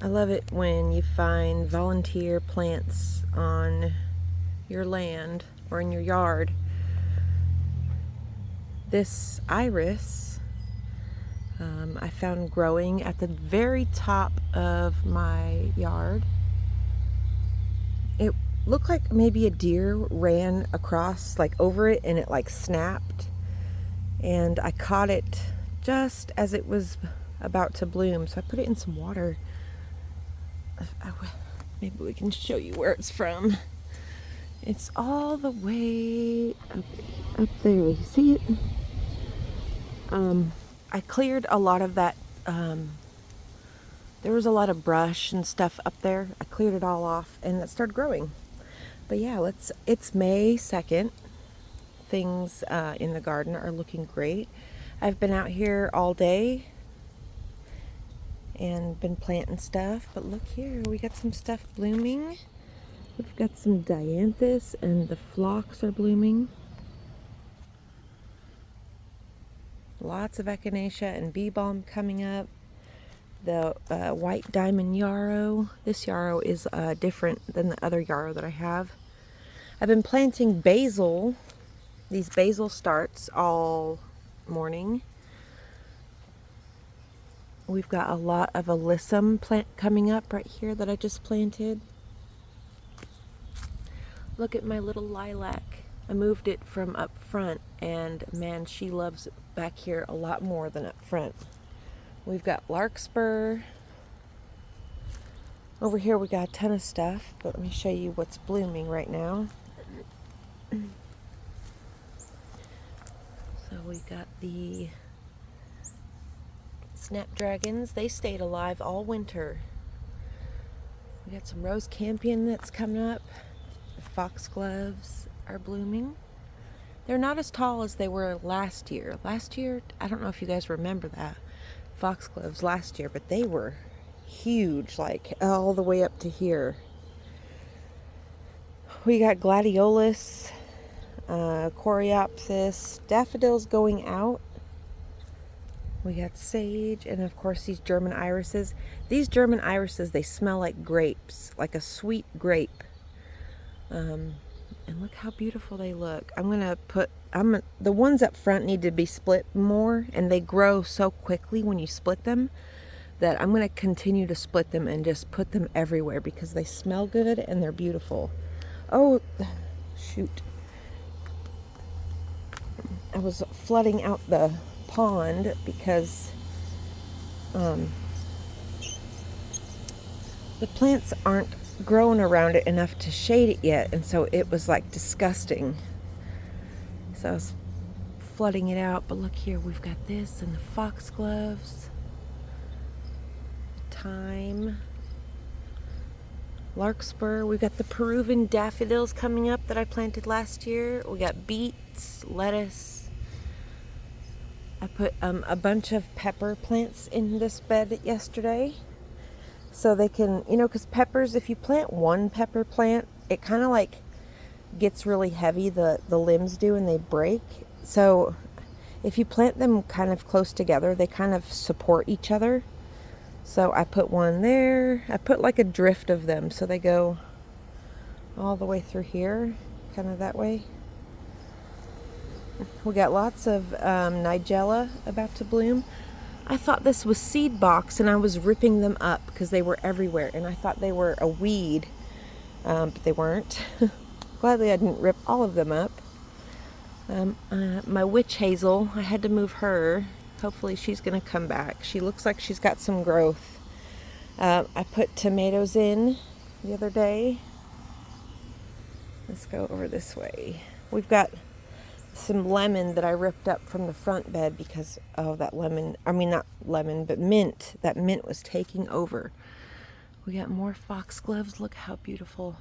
I love it when you find volunteer plants on your land or in your yard. This iris I found growing at the very top of my yard. It looked like maybe a deer ran across, like over it, and it like snapped. And I caught it just as it was about to bloom. So I put it in some water. Maybe we can show you where it's from. It's all the way up there. You see it? I cleared a lot of that. There was a lot of brush and stuff up there. I cleared it all off and it started growing. But yeah, it's May 2nd. Things in the garden are looking great. I've been out here all day and been planting stuff. But look here, we got some stuff blooming. We've got some dianthus and the phlox are blooming. Lots of echinacea and bee balm coming up. The white diamond yarrow. This yarrow is different than the other yarrow that I have. I've been planting basil, these basil starts all morning. We've got a lot of alyssum plant coming up right here that I just planted. Look at my little lilac. I moved it from up front, and man, she loves it back here a lot more than up front. We've got larkspur. Over here we got a ton of stuff, but let me show you what's blooming right now. So we got the snapdragons. They stayed alive all winter. We got some rose campion that's coming up. The foxgloves are blooming. They're not as tall as they were last year. Last year, I don't know if you guys remember that, foxgloves last year, but they were huge, like all the way up to here. We got gladiolus, coreopsis, daffodils going out. We got sage, and of course these German irises. These German irises, they smell like grapes, like a sweet grape. And look how beautiful they look. The ones up front need to be split more, and they grow so quickly when you split them that I'm going to continue to split them and just put them everywhere because they smell good and they're beautiful. Oh, shoot. I was flooding out the pond because the plants aren't grown around it enough to shade it yet, and so it was like disgusting. So I was flooding it out. But look here, we've got this and the foxgloves, thyme, larkspur. We've got the Peruvian daffodils coming up that I planted last year. We got beets, lettuce. I put a bunch of pepper plants in this bed yesterday. So they can, because peppers, if you plant one pepper plant, it kind of like gets really heavy, the limbs do, and they break. So if you plant them kind of close together, they kind of support each other. So I put one there. I put like a drift of them, so they go all the way through here, kind of that way. We got lots of nigella about to bloom. I thought this was seed box, and I was ripping them up because they were everywhere, and I thought they were a weed, but they weren't. Gladly I didn't rip all of them up. My witch hazel, I had to move her. Hopefully she's going to come back. She looks like she's got some growth. I put tomatoes in the other day. Let's go over this way. We've got some lemon that I ripped up from the front bed because that lemon, not lemon, but mint. That mint was taking over. We got more foxgloves. Look how beautiful.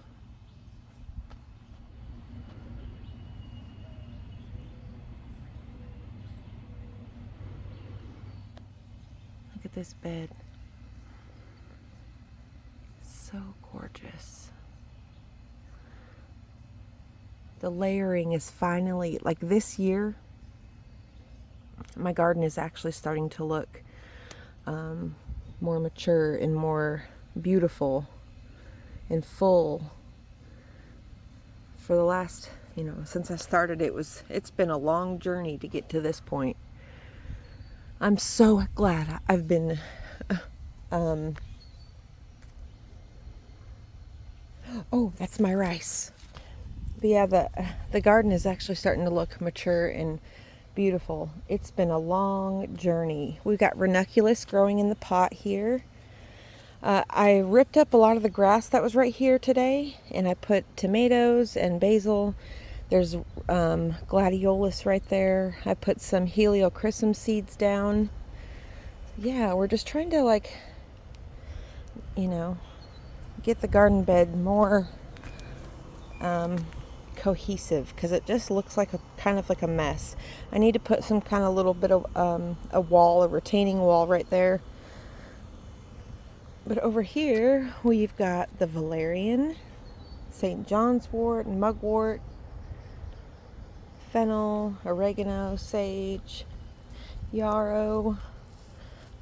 Look at this bed. So gorgeous. The layering is finally, like this year, my garden is actually starting to look more mature and more beautiful and full for the last, since I started. It's been a long journey to get to this point. I'm so glad I've been oh, that's my rice. But yeah, the garden is actually starting to look mature and beautiful. It's been a long journey. We've got ranunculus growing in the pot here. I ripped up a lot of the grass that was right here today, and I put tomatoes and basil. There's gladiolus right there. I put some heliochrysum seeds down. Yeah, we're just trying to get the garden bed more cohesive, because it just looks like a mess. I need to put some kind of little bit of a retaining wall right there. But over here we've got the valerian, St. John's wort, mugwort, fennel, oregano, sage, yarrow.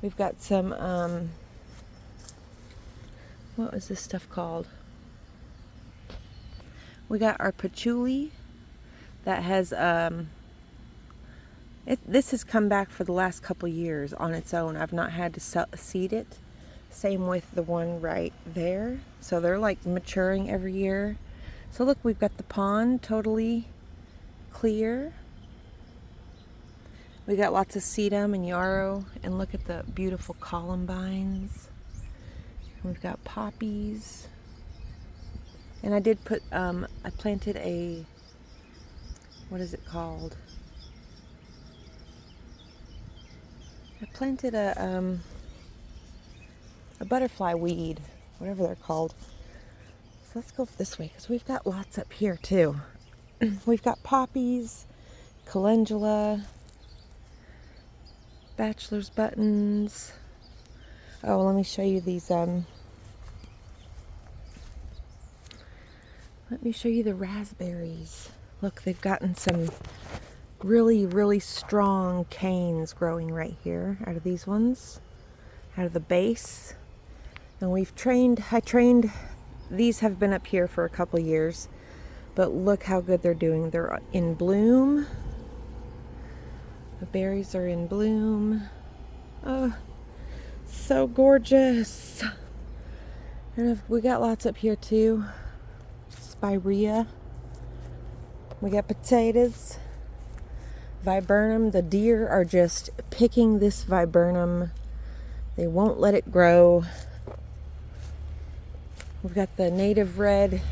We've got some what was this stuff called? We got our patchouli that has this has come back for the last couple years on its own. I've not had to seed it. Same with the one right there. So they're like maturing every year. So look, we've got the pond totally clear. We got lots of sedum and yarrow, and look at the beautiful columbines. We've got poppies. And I did put, I planted a, what is it called? I planted a butterfly weed, whatever they're called. So let's go this way, because we've got lots up here too. We've got poppies, calendula, bachelor's buttons. Oh, let me show you these, let me show you the raspberries. Look, they've gotten some really, really strong canes growing right here out of these ones, out of the base. And I trained, these have been up here for a couple years, but look how good they're doing. They're in bloom. The berries are in bloom. Oh, so gorgeous. And we got lots up here too. Spirea. We got potatoes. Viburnum. The deer are just picking this viburnum. They won't let it grow. We've got the native red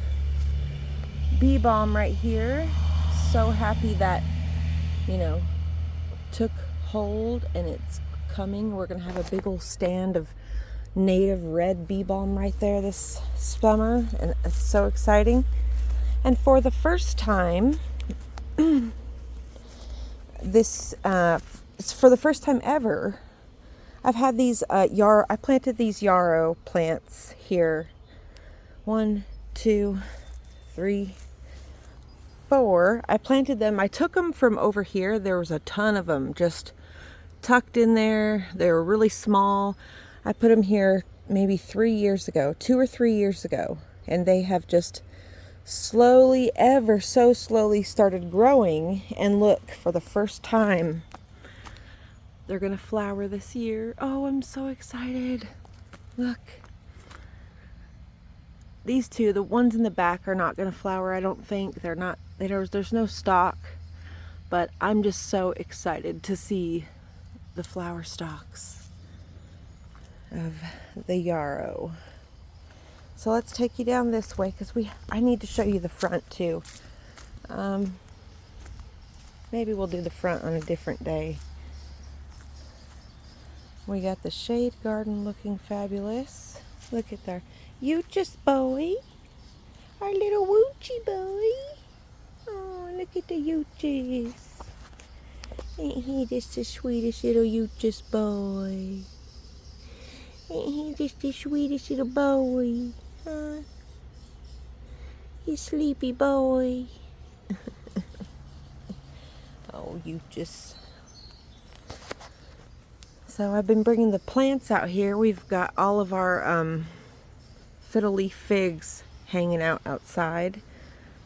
bee balm right here. So happy that, took hold and it's coming. We're going to have a big old stand of native red bee balm right there this summer, and it's so exciting. And for the first time, it's for the first time ever, I've had these I planted these yarrow plants here. 1, 2, 3, 4. I planted them. I took them from over here. There was a ton of them just tucked in there. They were really small. I put them here maybe 3 years ago, 2 or 3 years ago, and they have just slowly, ever so slowly started growing. And look, for the first time, they're gonna flower this year. Oh, I'm so excited. Look. These two, the ones in the back, are not gonna flower, I don't think. They're not, there's no stalk, but I'm just so excited to see the flower stalks of the yarrow. So let's take you down this way, because I need to show you the front too. Maybe we'll do the front on a different day. We got the shade garden looking fabulous. Look at there. Euchus boy. Our little Woochie boy. Oh, look at the Euchus. Ain't he just the sweetest little Euchus boy? Ain't he just the sweetest little boy? Huh? You sleepy boy. Oh, Euchus. So I've been bringing the plants out here. We've got all of our fiddle leaf figs hanging out outside.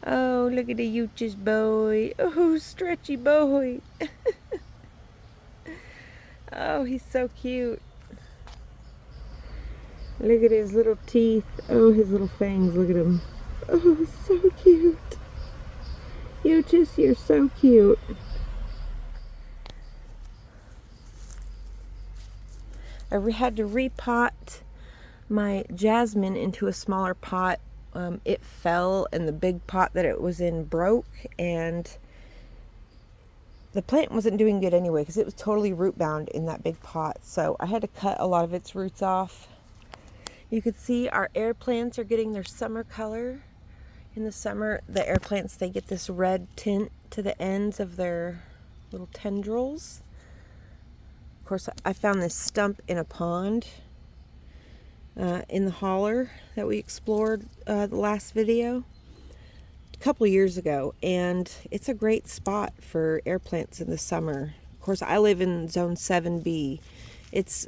Oh, look at the Uchis boy. Oh, stretchy boy. Oh, he's so cute. Look at his little teeth. Oh, his little fangs. Look at him. Oh, so cute. Uchis, you're so cute. I had to repot my jasmine into a smaller pot. It fell and the big pot that it was in broke, and the plant wasn't doing good anyway because it was totally root bound in that big pot. So I had to cut a lot of its roots off. You could see our air plants are getting their summer color. In the summer, the air plants, they get this red tint to the ends of their little tendrils. Of course, I found this stump in a pond in the holler that we explored the last video a couple years ago, and it's a great spot for air plants in the summer. Of course, I live in zone 7B. It's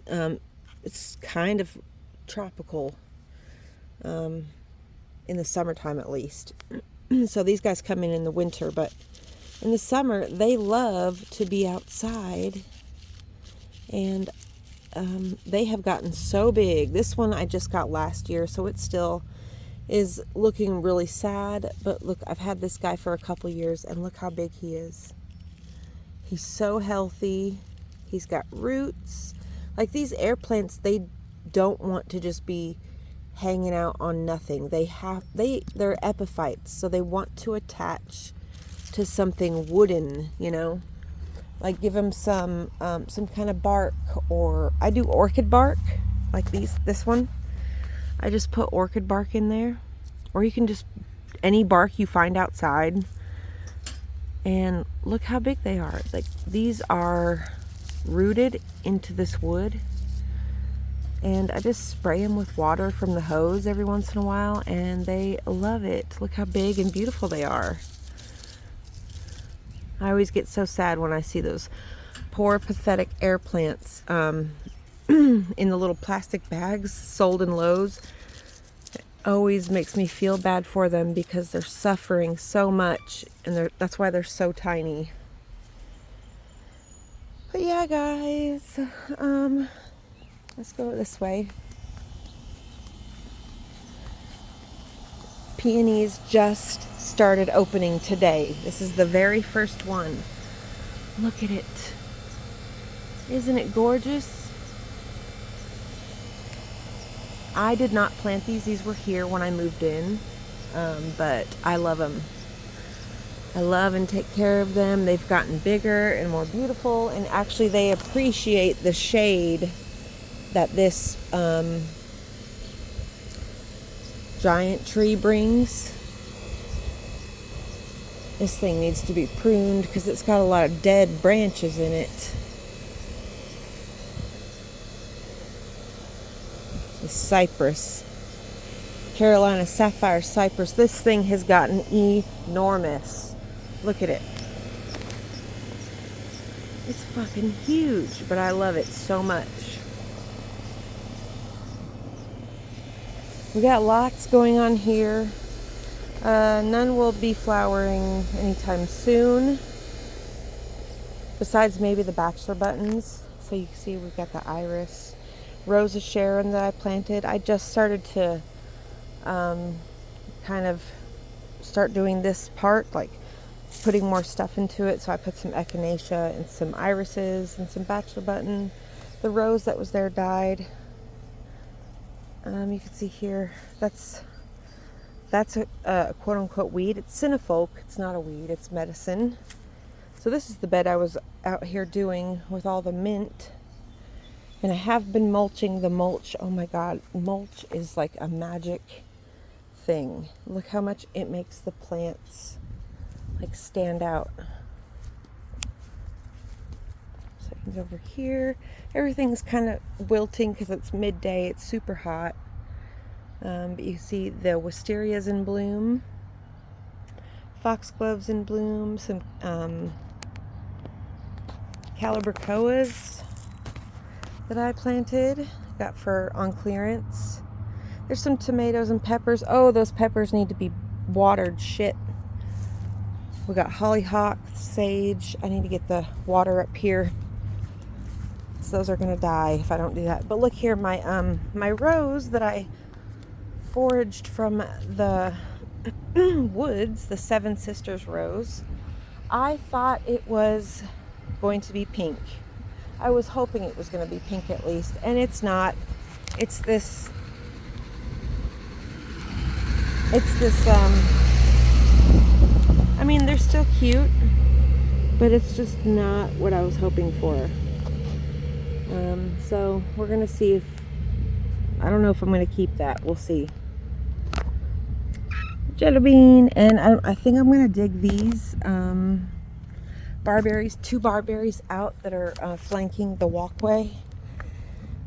kind of tropical in the summertime, at least. So these guys come in the winter, but in the summer they love to be outside, and they have gotten so big. This one I just got last year, so it still is looking really sad, but look, I've had this guy for a couple years, and look how big he is. He's so healthy. He's got roots. Like, these air plants, they don't want to just be hanging out on nothing. They're epiphytes, so they want to attach to something wooden, you know, like give them some kind of bark, or I do orchid bark, like this one. I just put orchid bark in there, or you can just any bark you find outside. And look how big they are. Like, these are rooted into this wood, and I just spray them with water from the hose every once in a while, and they love it. Look how big and beautiful they are. I always get so sad when I see those poor, pathetic air plants in the little plastic bags sold in Lowe's. It always makes me feel bad for them because they're suffering so much, and that's why they're so tiny. But yeah, guys, let's go this way. Peonies just started opening today. This is the very first one. Look at it. Isn't it gorgeous? I did not plant these. These were here when I moved in, but I love them. I love and take care of them. They've gotten bigger and more beautiful, and actually they appreciate the shade that this giant tree brings. This thing needs to be pruned because it's got a lot of dead branches in it. The cypress, Carolina sapphire cypress. This thing has gotten enormous. Look at it. It's fucking huge, but I love it so much. We got lots going on here. None will be flowering anytime soon, besides maybe the bachelor buttons. So you can see we've got the iris, Rose of Sharon that I planted. I just started to kind of start doing this part, like putting more stuff into it. So I put some echinacea and some irises and some bachelor button. The rose that was there died. You can see here, that's a quote-unquote weed. It's cinnafolk. It's not a weed. It's medicine. So this is the bed I was out here doing with all the mint. And I have been mulching the mulch. Oh my God, mulch is like a magic thing. Look how much it makes the plants like stand out. So things over here. Everything's kind of wilting because it's midday. It's super hot. But you see the wisterias in bloom, foxgloves in bloom, some calibrachoas that I planted, got on clearance. There's some tomatoes and peppers. Oh, those peppers need to be watered. Shit. We got hollyhock, sage. I need to get the water up here. So those are gonna die if I don't do that. But look here, my rose that I foraged from the woods, the Seven Sisters rose. I thought it was going to be pink. I was hoping it was going to be pink at least, and it's not. It's this. I mean, they're still cute, but it's just not what I was hoping for. So we're gonna see if, I don't know if I'm gonna keep that. We'll see. Jelly bean, and I think I'm gonna dig these barberries, 2 barberries out that are flanking the walkway,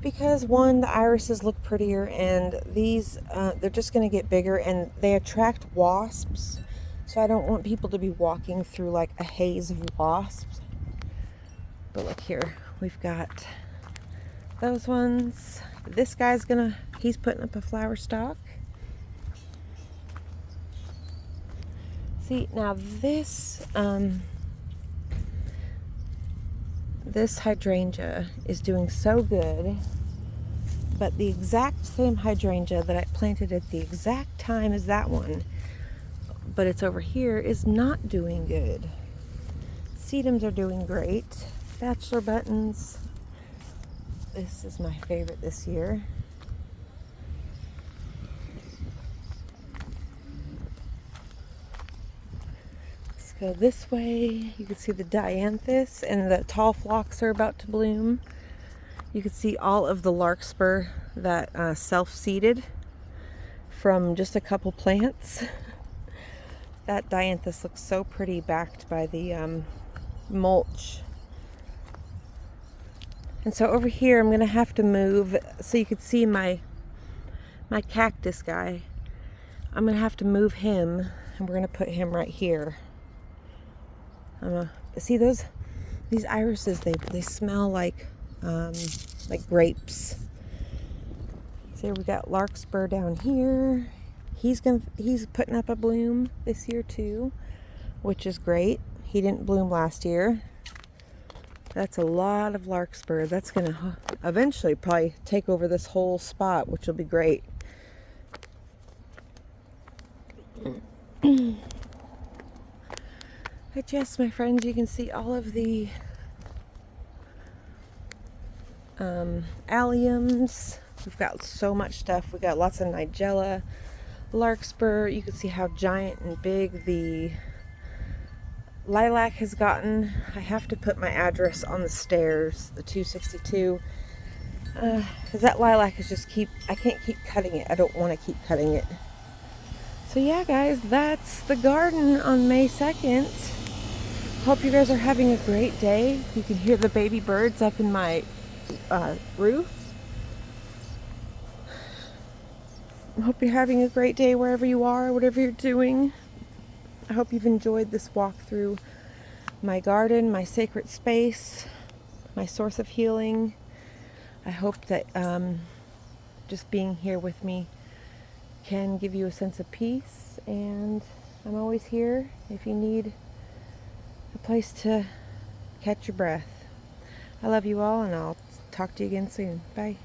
because one, the irises look prettier, and these they're just gonna get bigger and they attract wasps, so I don't want people to be walking through like a haze of wasps. But look here, we've got those ones. This guy's he's putting up a flower stalk. See, now this this hydrangea is doing so good, but the exact same hydrangea that I planted at the exact time as that one, but it's over here, is not doing good. Sedums are doing great. Bachelor buttons. This is my favorite this year. Go this way. You can see the dianthus and the tall phlox are about to bloom. You can see all of the larkspur that self-seeded from just a couple plants. That dianthus looks so pretty backed by the mulch. And so over here I'm gonna have to move, so you can see my cactus guy. I'm gonna have to move him, and we're gonna put him right here. See these irises, they smell like grapes. So we got larkspur down here. He's putting up a bloom this year too, which is great. He didn't bloom last year. That's a lot of larkspur. That's gonna eventually probably take over this whole spot, which will be great. But yes, my friends, you can see all of the alliums. We've got so much stuff. We got lots of nigella, larkspur. You can see how giant and big the lilac has gotten. I have to put my address on the stairs, the 262, because that lilac is just I can't keep cutting it. I don't want to keep cutting it. So yeah, guys, that's the garden on May 2nd. Hope you guys are having a great day. You can hear the baby birds up in my roof. I hope you're having a great day wherever you are, whatever you're doing. I hope you've enjoyed this walk through my garden, my sacred space, my source of healing. I hope that just being here with me can give you a sense of peace, and I'm always here if you need a place to catch your breath. I love you all, and I'll talk to you again soon. Bye.